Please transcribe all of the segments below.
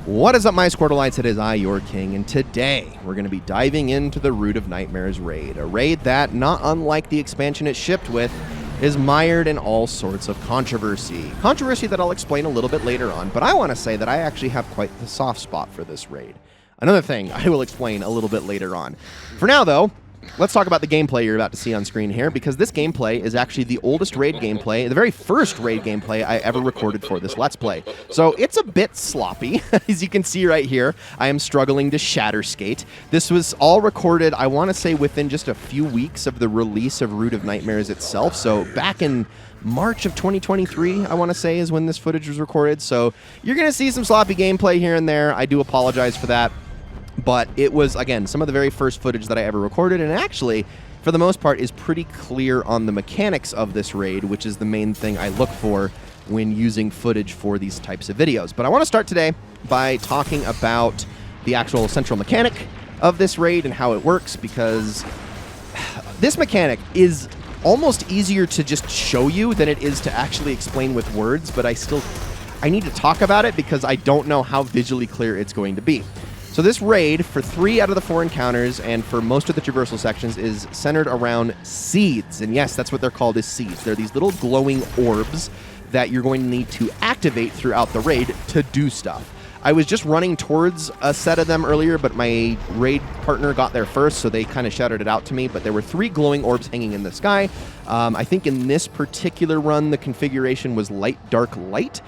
What is up, my Squirtleites? It is I, your king, and today we're going to be diving into the Root of Nightmares raid. A raid that, not unlike the expansion it shipped with, is mired in all sorts of controversy. Controversy that I'll explain a little bit later on, but I want to say that I actually have quite the soft spot for this raid. Another thing I will explain a little bit later on. For now, though, let's talk about the gameplay you're about to see on screen here, because this gameplay is actually the oldest raid gameplay, the very first raid gameplay I ever recorded for this Let's Play. So it's a bit sloppy. As you can see right here, I am struggling to shatter skate. This was all recorded, I want to say, within just a few weeks of the release of Root of Nightmares itself. So back in March of 2023, I want to say, is when this footage was recorded. So you're going to see some sloppy gameplay here and there. I do apologize for that. But it was, again, some of the very first footage that I ever recorded, and actually, for the most part, is pretty clear on the mechanics of this raid, which is the main thing I look for when using footage for these types of videos. But I want to start today by talking about the actual central mechanic of this raid and how it works, because this mechanic is almost easier to just show you than it is to actually explain with words, but I need to talk about it because I don't know how visually clear it's going to be. So this raid, for 3 out of the 4 encounters, and for most of the traversal sections, is centered around seeds. And yes, that's what they're called, is seeds. They're these little glowing orbs that you're going to need to activate throughout the raid to do stuff. I was just running towards a set of them earlier, but my raid partner got there first, so they kind of shouted it out to me. But there were 3 glowing orbs hanging in the sky. I think in this particular run, the configuration was light, dark, light.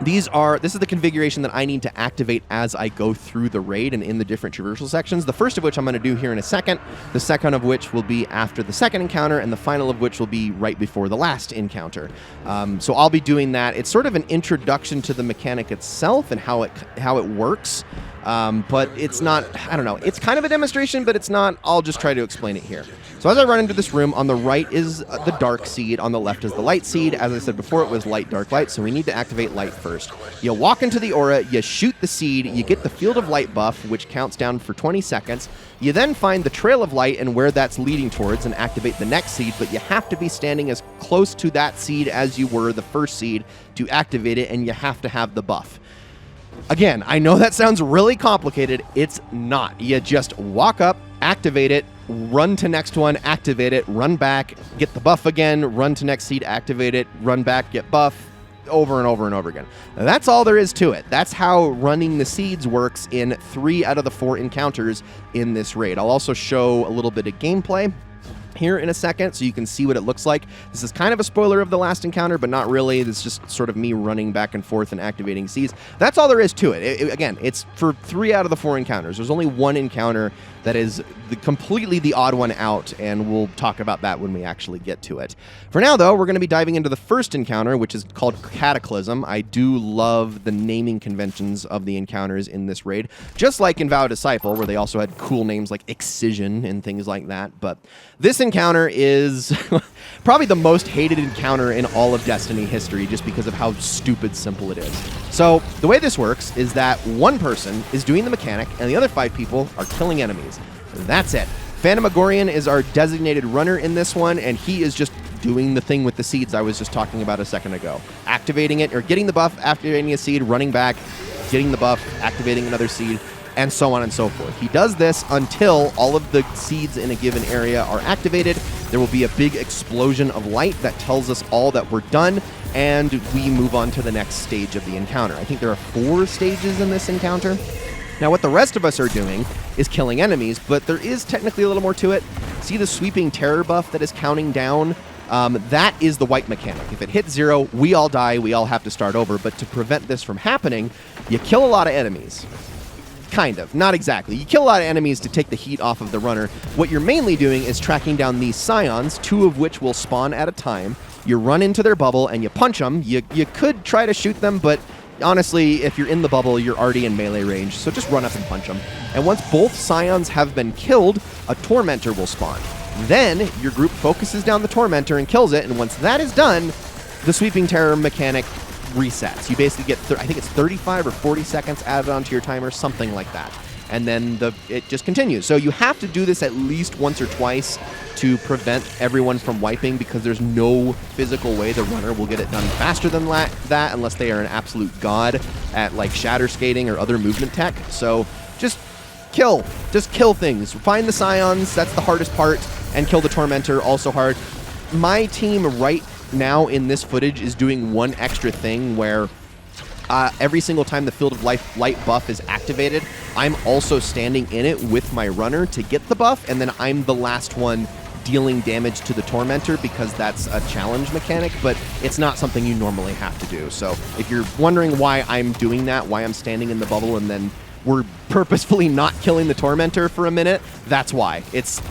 This is the configuration that I need to activate as I go through the raid and in the different traversal sections. The first of which I'm going to do here in a second, the second of which will be after the second encounter, and the final of which will be right before the last encounter. So I'll be doing that. It's sort of an introduction to the mechanic itself and how it works. But it's not, I don't know, it's kind of a demonstration, but it's not. I'll just try to explain it here. So as I run into this room, on the right is the dark seed, on the left is the light seed. As I said before, it was light, dark, light, so we need to activate light first. You walk into the aura, you shoot the seed, you get the field of light buff, which counts down for 20 seconds. You then find the trail of light and where that's leading towards and activate the next seed, but you have to be standing as close to that seed as you were the first seed to activate it, and you have to have the buff. Again, I know that sounds really complicated. It's not. You just walk up, activate it, run to next one, activate it, run back, get the buff again, run to next seed, activate it, run back, get buff, over and over and over again. Now, that's all there is to it. That's how running the seeds works in 3 out of the 4 encounters in this raid. I'll also show a little bit of gameplay here in a second, so you can see what it looks like. This is kind of a spoiler of the last encounter, but not really. This is just sort of me running back and forth and activating seeds. That's all there is to it. Again, it's for 3 out of the 4 encounters. There's only 1 encounter that is completely the odd one out, and we'll talk about that when we actually get to it. For now, though, we're going to be diving into the first encounter, which is called Cataclysm. I do love the naming conventions of the encounters in this raid, just like in Vow Disciple, where they also had cool names like Excision and things like that. But this encounter is probably the most hated encounter in all of Destiny history, just because of how stupid simple it is. So the way this works is that one person is doing the mechanic, and the other 5 people are killing enemies. That's it. Phantomagorian is our designated runner in this one, and he is just doing the thing with the seeds I was just talking about a second ago. Activating it, or getting the buff, activating a seed, running back, getting the buff, activating another seed, and so on and so forth. He does this until all of the seeds in a given area are activated. There will be a big explosion of light that tells us all that we're done, and we move on to the next stage of the encounter. I think there are 4 stages in this encounter. Now, what the rest of us are doing is killing enemies, but there is technically a little more to it. See the sweeping terror buff that is counting down? That is the wipe mechanic. If it hits 0, we all die, we all have to start over. But to prevent this from happening, you kill a lot of enemies. Kind of. Not exactly. You kill a lot of enemies to take the heat off of the runner. What you're mainly doing is tracking down these scions, 2 of which will spawn at a time. You run into their bubble and you punch them. You could try to shoot them, but honestly, if you're in the bubble, you're already in melee range, so just run up and punch them. And once both scions have been killed, a tormentor will spawn. Then your group focuses down the tormentor and kills it, and once that is done, the sweeping terror mechanic resets. You basically get, I think it's 35 or 40 seconds added onto your timer, something like that. and then it just continues. So you have to do this at least once or twice to prevent everyone from wiping, because there's no physical way the runner will get it done faster than that unless they are an absolute god at like shatter skating or other movement tech. So just kill things. Find the Scions, that's the hardest part, and kill the Tormentor, also hard. My team right now in this footage is doing one extra thing where every single time the Field of Light buff is activated, I'm also standing in it with my runner to get the buff, and then I'm the last one dealing damage to the Tormentor, because that's a challenge mechanic, but it's not something you normally have to do. So if you're wondering why I'm doing that, why I'm standing in the bubble and then we're purposefully not killing the Tormentor for a minute, that's why. It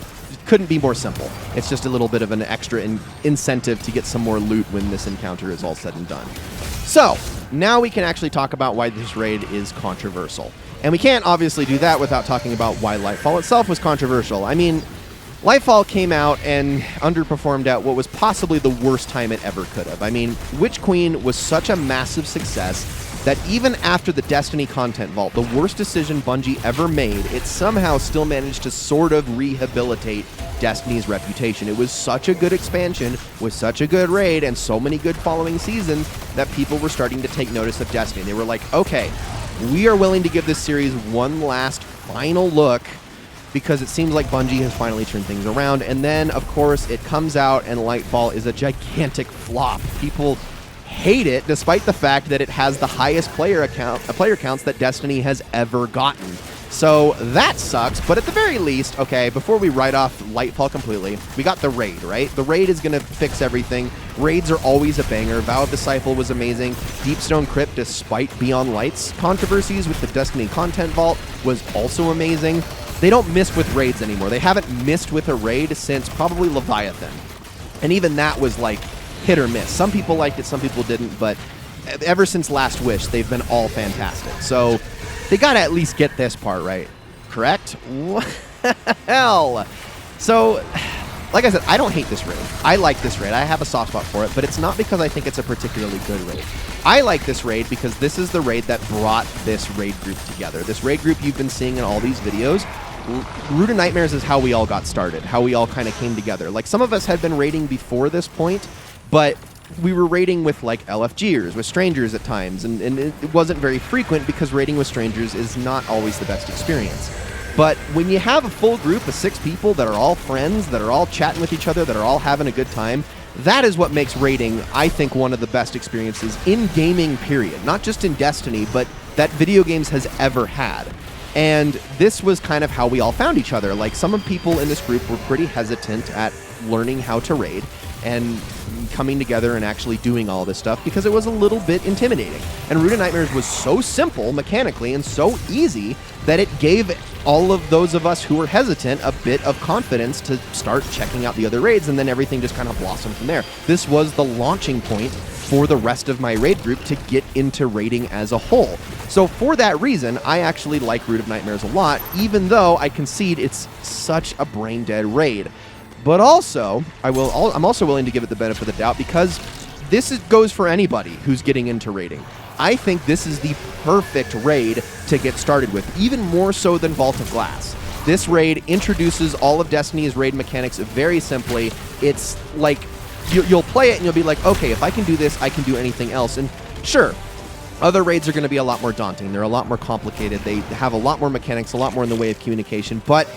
couldn't be more simple. It's just a little bit of an extra incentive to get some more loot when this encounter is all said and done. So now we can actually talk about why this raid is controversial. And we can't obviously do that without talking about why Lightfall itself was controversial. I mean, Lightfall came out and underperformed at what was possibly the worst time it ever could have. I mean, Witch Queen was such a massive success that even after the Destiny content vault, the worst decision Bungie ever made, it somehow still managed to sort of rehabilitate Destiny's reputation. It was such a good expansion with such a good raid and so many good following seasons that people were starting to take notice of Destiny. They were like, okay, we are willing to give this series one last final look, because it seems like Bungie has finally turned things around. And then, of course, it comes out and Lightfall is a gigantic flop. People hate it, despite the fact that it has the highest player counts that Destiny has ever gotten. So that sucks, but at the very least, okay, before we write off Lightfall completely, we got the raid, right? The raid is going to fix everything. Raids are always a banger. Vow of Disciple was amazing. Deepstone Crypt, despite Beyond Lights controversies with the Destiny content vault, was also amazing. They don't miss with raids anymore. They haven't missed with a raid since probably Leviathan. And even that was like hit or miss. Some people liked it, some people didn't, but ever since Last Wish, they've been all fantastic. So they got to at least get this part right, correct? Well, so like I said, I don't hate this raid. I like this raid. I have a soft spot for it, but it's not because I think it's a particularly good raid. I like this raid because this is the raid that brought this raid group together. This raid group you've been seeing in all these videos, Root of Nightmares is how we all got started, how we all kind of came together. Like, some of us had been raiding before this point, but we were raiding with like LFGers, with strangers at times, and it wasn't very frequent because raiding with strangers is not always the best experience. But when you have a full group of 6 people that are all friends, that are all chatting with each other, that are all having a good time, that is what makes raiding, I think, one of the best experiences in gaming, period. Not just in Destiny, but that video games has ever had. And this was kind of how we all found each other. Like, some of people in this group were pretty hesitant at learning how to raid and coming together and actually doing all this stuff because it was a little bit intimidating. And Root of Nightmares was so simple mechanically and so easy that it gave all of those of us who were hesitant a bit of confidence to start checking out the other raids, and then everything just kind of blossomed from there. This was the launching point for the rest of my raid group to get into raiding as a whole. So for that reason, I actually like Root of Nightmares a lot, even though I concede it's such a brain-dead raid. But also, I'm also willing to give it the benefit of the doubt because this goes for anybody who's getting into raiding. I think this is the perfect raid to get started with, even more so than Vault of Glass. This raid introduces all of Destiny's raid mechanics very simply. It's like, you'll play it and you'll be like, okay, if I can do this, I can do anything else. And sure, other raids are going to be a lot more daunting. They're a lot more complicated. They have a lot more mechanics, a lot more in the way of communication. But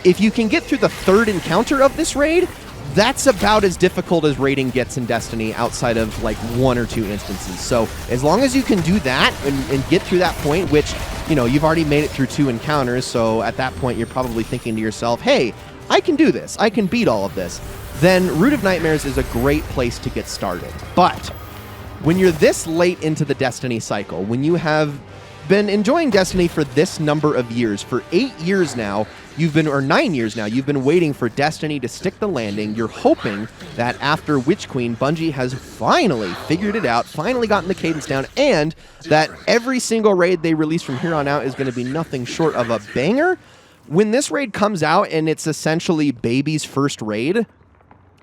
if you can get through the 3rd encounter of this raid, that's about as difficult as raiding gets in Destiny outside of like 1 or 2 instances. So as long as you can do that and get through that point, which, you know, you've already made it through 2 encounters, so at that point you're probably thinking to yourself, hey, I can do this, I can beat all of this, then Root of Nightmares is a great place to get started. But when you're this late into the Destiny cycle, when you have been enjoying Destiny for this number of years, for 8 years now, or 9 years now, you've been waiting for Destiny to stick the landing. You're hoping that after Witch Queen, Bungie has finally figured it out, finally gotten the cadence down, and that every single raid they release from here on out is going to be nothing short of a banger. When this raid comes out and it's essentially baby's first raid,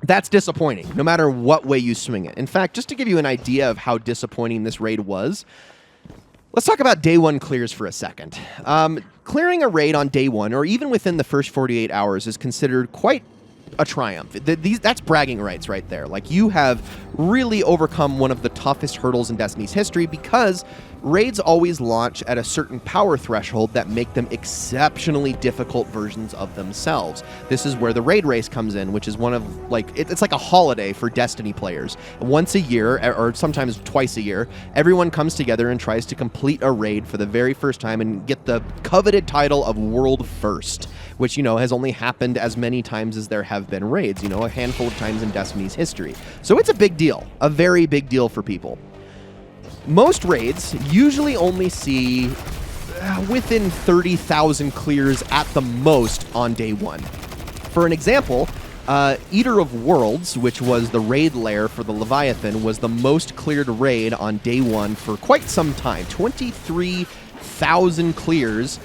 that's disappointing, no matter what way you swing it. In fact, just to give you an idea of how disappointing this raid was, Let's talk about day one clears for a second. Clearing a raid on day one, or even within the first 48 hours, is considered quite a triumph. That's bragging rights right there. Like, you have really overcome one of the toughest hurdles in Destiny's history, because raids always launch at a certain power threshold that make them exceptionally difficult versions of themselves. This is where the raid race comes in, which is one of, like, it's like a holiday for Destiny players. Once a year, or sometimes twice a year, everyone comes together and tries to complete a raid for the very first time and get the coveted title of World First, which, you know, has only happened as many times as there have been raids, you know, a handful of times in Destiny's history. So it's a big deal, a very big deal for people. Most raids usually only see within 30,000 clears at the most on day one. For an example, Eater of Worlds, which was the raid lair for the Leviathan, was the most cleared raid on day one for quite some time. 23,000 clears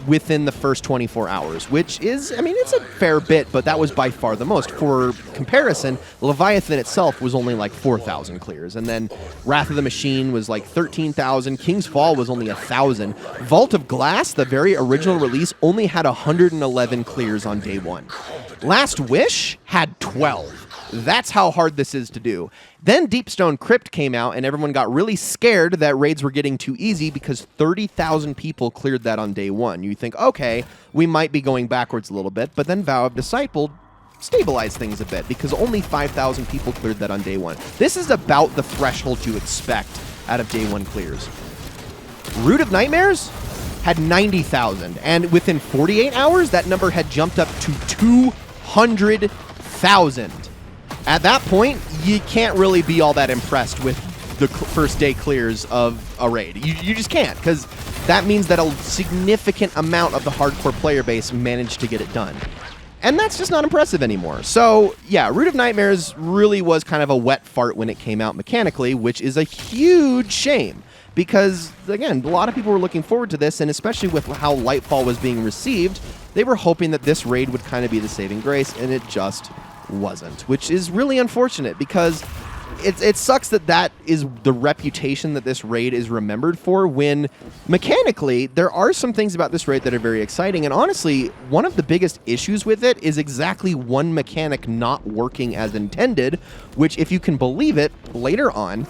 within the first 24 hours, which is, I mean, it's a fair bit, but that was by far the most. For comparison, Leviathan itself was only like 4,000 clears, and then Wrath of the Machine was like 13,000, King's Fall was only 1,000. Vault of Glass, the very original release, only had 111 clears on day one. Last Wish had 12. That's how hard this is to do. Then Deepstone Crypt came out, and everyone got really scared that raids were getting too easy because 30,000 people cleared that on day one. You think, okay, we might be going backwards a little bit, but then Vow of Disciple stabilized things a bit because only 5,000 people cleared that on day one. This is about the threshold you expect out of day one clears. Root of Nightmares had 90,000, and within 48 hours, that number had jumped up to 200,000. At that point, you can't really be all that impressed with the first day clears of a raid. You just can't, because that means that a significant amount of the hardcore player base managed to get it done. And that's just not impressive anymore. So, yeah, Root of Nightmares really was kind of a wet fart when it came out mechanically, which is a huge shame. Because, again, a lot of people were looking forward to this, and especially with how Lightfall was being received, they were hoping that this raid would kind of be the saving grace, and it just wasn't, which is really unfortunate, because it sucks that that is the reputation that this raid is remembered for, when mechanically there are some things about this raid that are very exciting. And honestly, one of the biggest issues with it is exactly one mechanic not working as intended, which, if you can believe it, later on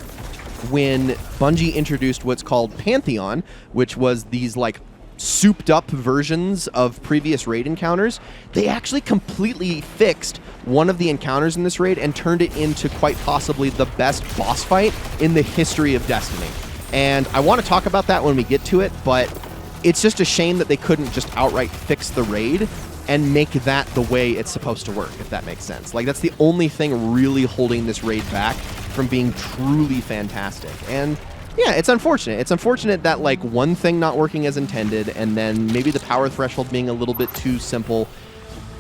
when Bungie introduced what's called Pantheon, which was these like souped up versions of previous raid encounters, they actually completely fixed one of the encounters in this raid and turned it into quite possibly the best boss fight in the history of Destiny. And I want to talk about that when we get to it, but it's just a shame that they couldn't just outright fix the raid and make that the way it's supposed to work, if that makes sense. Like, that's the only thing really holding this raid back from being truly fantastic. And yeah, it's unfortunate. It's unfortunate that, like, one thing not working as intended, and then maybe the power threshold being a little bit too simple,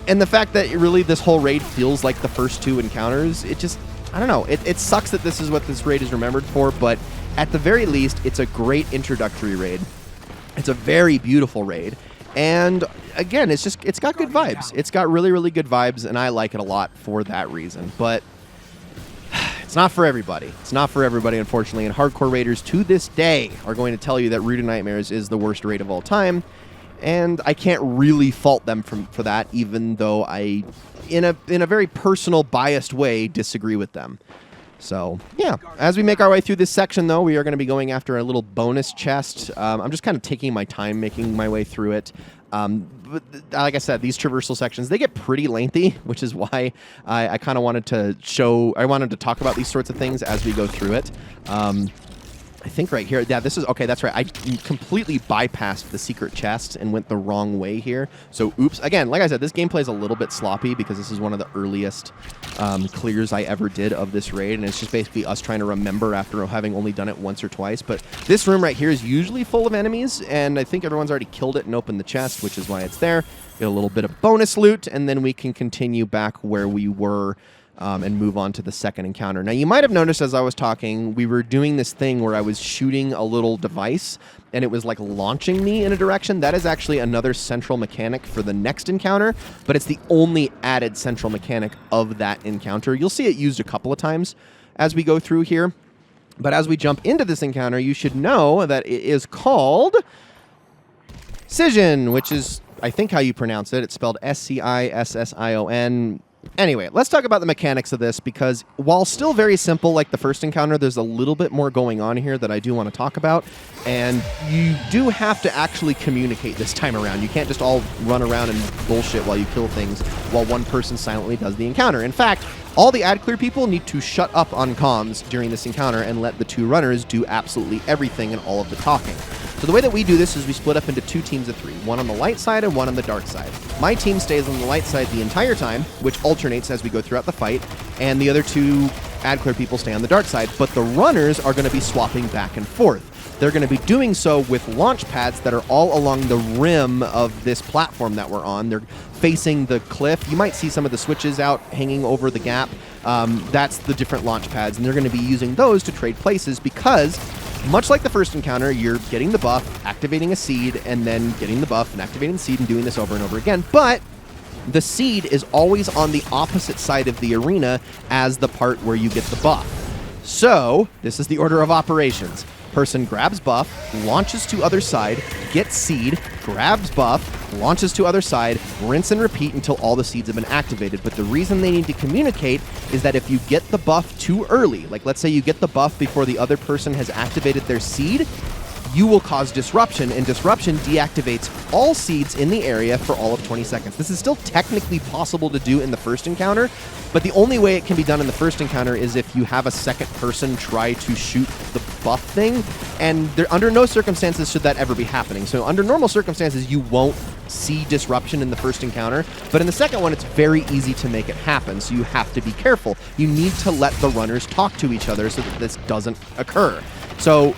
and the fact that really this whole raid feels like the first two encounters, it just, I don't know. It sucks that this is what this raid is remembered for, but at the very least, it's a great introductory raid. It's a very beautiful raid. And again, it's got good vibes. It's got really, really good vibes, and I like it a lot for that reason. But it's not for everybody. It's not for everybody, unfortunately. And hardcore raiders to this day are going to tell you that Root of Nightmares is the worst raid of all time. And I can't really fault them for that, even though I, in a very personal, biased way, disagree with them. So, yeah. As we make our way through this section, though, we are going to be going after a little bonus chest. I'm just kind of taking my time making my way through it. But like I said, these traversal sections, they get pretty lengthy, which is why I kind of wanted to talk about these sorts of things as we go through it. I think right here, yeah, this is, okay, that's right. I completely bypassed the secret chest and went the wrong way here. So, oops. Again, like I said, this gameplay is a little bit sloppy because this is one of the earliest clears I ever did of this raid, and it's just basically us trying to remember after having only done it once or twice. But this room right here is usually full of enemies, and I think everyone's already killed it and opened the chest, which is why it's there. Get a little bit of bonus loot, and then we can continue back where we were and move on to the second encounter. Now, you might have noticed as I was talking, we were doing this thing where I was shooting a little device, and it was like launching me in a direction. That is actually another central mechanic for the next encounter, but it's the only added central mechanic of that encounter. You'll see it used a couple of times as we go through here. But as we jump into this encounter, you should know that it is called Scission, which is, I think, how you pronounce it. It's spelled Scission. Anyway, let's talk about the mechanics of this, because while still very simple like the first encounter, there's a little bit more going on here that I do want to talk about, and you do have to actually communicate this time around. You can't just all run around and bullshit while you kill things while one person silently does the encounter. In fact, all the ad clear people need to shut up on comms during this encounter and let the two runners do absolutely everything and all of the talking. So the way that we do this is we split up into 2 teams of 3, one on the light side and one on the dark side. My team stays on the light side the entire time, which alternates as we go throughout the fight, and the other 2 ad clear people stay on the dark side, but the runners are going to be swapping back and forth. They're going to be doing so with launch pads that are all along the rim of this platform that we're on. They're facing the cliff. You might see some of the switches out hanging over the gap. That's the different launch pads, and they're going to be using those to trade places because, much like the first encounter, you're getting the buff, activating a seed, and then getting the buff and activating the seed and doing this over and over again. But the seed is always on the opposite side of the arena as the part where you get the buff. So this is the order of operations. Person grabs buff, launches to other side, gets seed, grabs buff, launches to other side, rinse and repeat until all the seeds have been activated. But the reason they need to communicate is that if you get the buff too early, like let's say you get the buff before the other person has activated their seed, you will cause disruption, and disruption deactivates all seeds in the area for all of 20 seconds. This is still technically possible to do in the first encounter, but the only way it can be done in the first encounter is if you have a second person try to shoot the buff thing, and under no circumstances should that ever be happening. So under normal circumstances, you won't see disruption in the first encounter, but in the second one, it's very easy to make it happen, so you have to be careful. You need to let the runners talk to each other so that this doesn't occur. So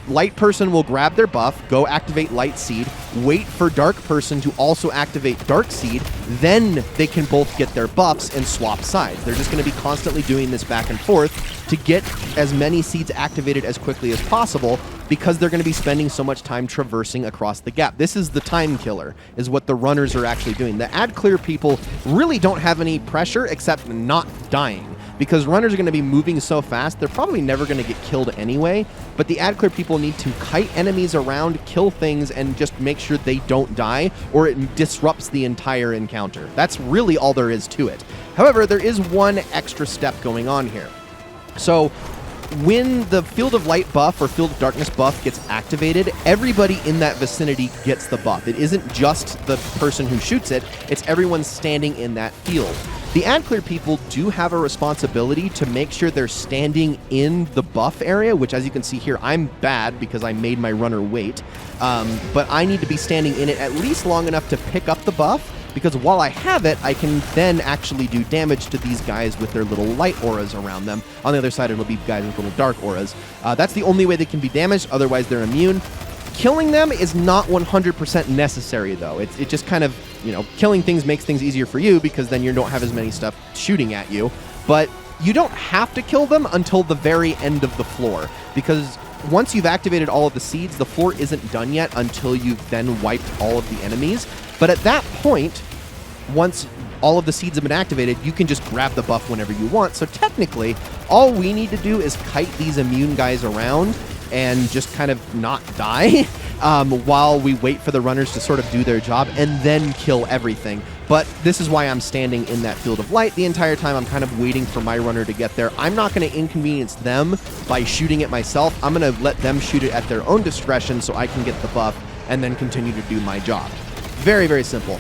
light person will grab their buff, go activate light seed, wait for dark person to also activate dark seed, then they can both get their buffs and swap sides. They're just going to be constantly doing this back and forth to get as many seeds activated as quickly as possible, because they're going to be spending so much time traversing across the gap. This is the time killer, is what the runners are actually doing. The ad clear people really don't have any pressure except not dying, because runners are going to be moving so fast, they're probably never going to get killed anyway, but the ad clear people need to kite enemies around, kill things, and just make sure they don't die, or it disrupts the entire encounter. That's really all there is to it. However, there is one extra step going on here. So when the Field of Light buff or Field of Darkness buff gets activated, everybody in that vicinity gets the buff. It isn't just the person who shoots it, it's everyone standing in that field. The ad clear people do have a responsibility to make sure they're standing in the buff area, which, as you can see here, I'm bad because I made my runner wait. But I need to be standing in it at least long enough to pick up the buff, because while I have it, I can then actually do damage to these guys with their little light auras around them. On the other side, it'll be guys with little dark auras. That's the only way they can be damaged, otherwise they're immune. Killing them is not 100% necessary, though. It just kind of, killing things makes things easier for you, because then you don't have as many stuff shooting at you. But you don't have to kill them until the very end of the floor, because once you've activated all of the seeds, the floor isn't done yet until you've then wiped all of the enemies. But at that point, once all of the seeds have been activated, you can just grab the buff whenever you want. So technically, all we need to do is kite these immune guys around and just kind of not die while we wait for the runners to sort of do their job, and then kill everything. But this is why I'm standing in that Field of Light the entire time. I'm kind of waiting for my runner to get there. I'm not going to inconvenience them by shooting it myself. I'm going to let them shoot it at their own discretion so I can get the buff and then continue to do my job. Very, very simple.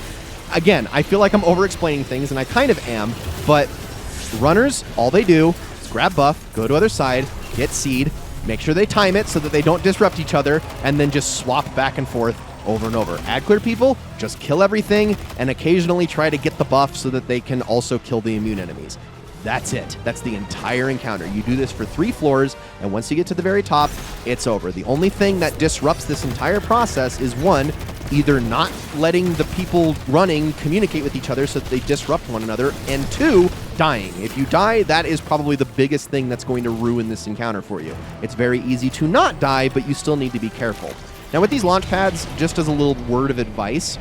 Again, I feel like I'm over-explaining things, and I kind of am, but runners, all they do is grab buff, go to other side, get seed, make sure they time it so that they don't disrupt each other, and then just swap back and forth over and over. Ad clear people just kill everything and occasionally try to get the buff so that they can also kill the immune enemies. That's it. That's the entire encounter. You do this for 3 floors, and once you get to the very top, it's over. The only thing that disrupts this entire process is, 1, either not letting the people running communicate with each other so that they disrupt one another, and 2, dying. If you die, that is probably the biggest thing that's going to ruin this encounter for you. It's very easy to not die, but you still need to be careful. Now with these launch pads, just as a little word of advice,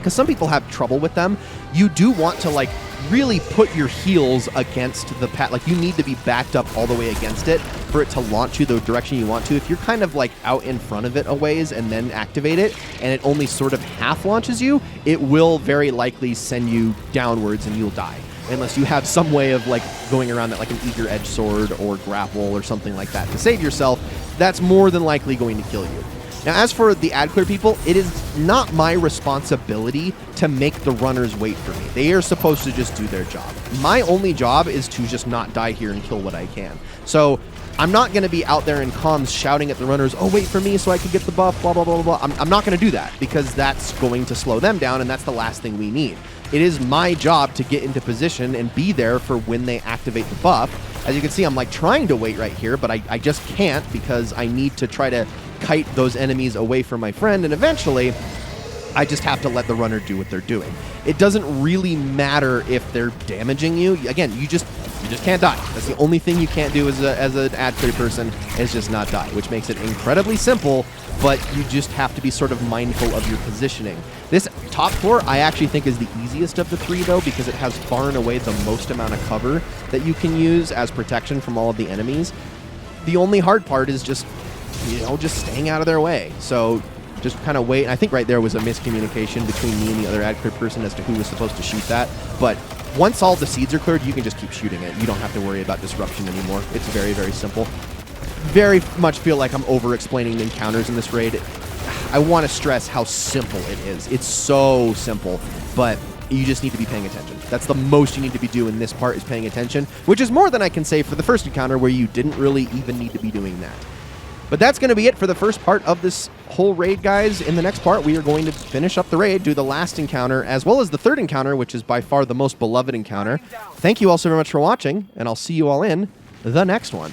because some people have trouble with them, you do want to like really put your heels against the pad. Like you need to be backed up all the way against it for it to launch you the direction you want to. If you're kind of like out in front of it a ways and then activate it, and it only sort of half launches you, it will very likely send you downwards and you'll die. Unless you have some way of like going around that, like an eager edge sword or grapple or something like that to save yourself, that's more than likely going to kill you. Now, as for the ad clear people, it is not my responsibility to make the runners wait for me. They are supposed to just do their job. My only job is to just not die here and kill what I can. So I'm not going to be out there in comms shouting at the runners, oh, wait for me so I can get the buff, blah, blah, blah, blah. I'm not going to do that because that's going to slow them down, and that's the last thing we need. It is my job to get into position and be there for when they activate the buff. As you can see, I'm like trying to wait right here, but I just can't because I need to try to kite those enemies away from my friend, and eventually I just have to let the runner do what they're doing. It doesn't really matter if they're damaging you. Again, you just can't die. That's the only thing you can't do as an ad clear person, is just not die, which makes it incredibly simple, but you just have to be sort of mindful of your positioning. This top floor I actually think is the easiest of the three, though, because it has far and away the most amount of cover that you can use as protection from all of the enemies. The only hard part is just, you know, just staying out of their way. So just kind of wait. I think right there was a miscommunication between me and the other ad clear person as to who was supposed to shoot that. But once all the seeds are cleared, you can just keep shooting it. You don't have to worry about disruption anymore. It's very, very simple. Very much feel like I'm over-explaining the encounters in this raid. I want to stress how simple it is. It's so simple, but you just need to be paying attention. That's the most you need to be doing in this part, is paying attention, which is more than I can say for the first encounter where you didn't really even need to be doing that. But that's going to be it for the first part of this whole raid, guys. In the next part, we are going to finish up the raid, do the last encounter, as well as the third encounter, which is by far the most beloved encounter. Thank you all so very much for watching, and I'll see you all in the next one.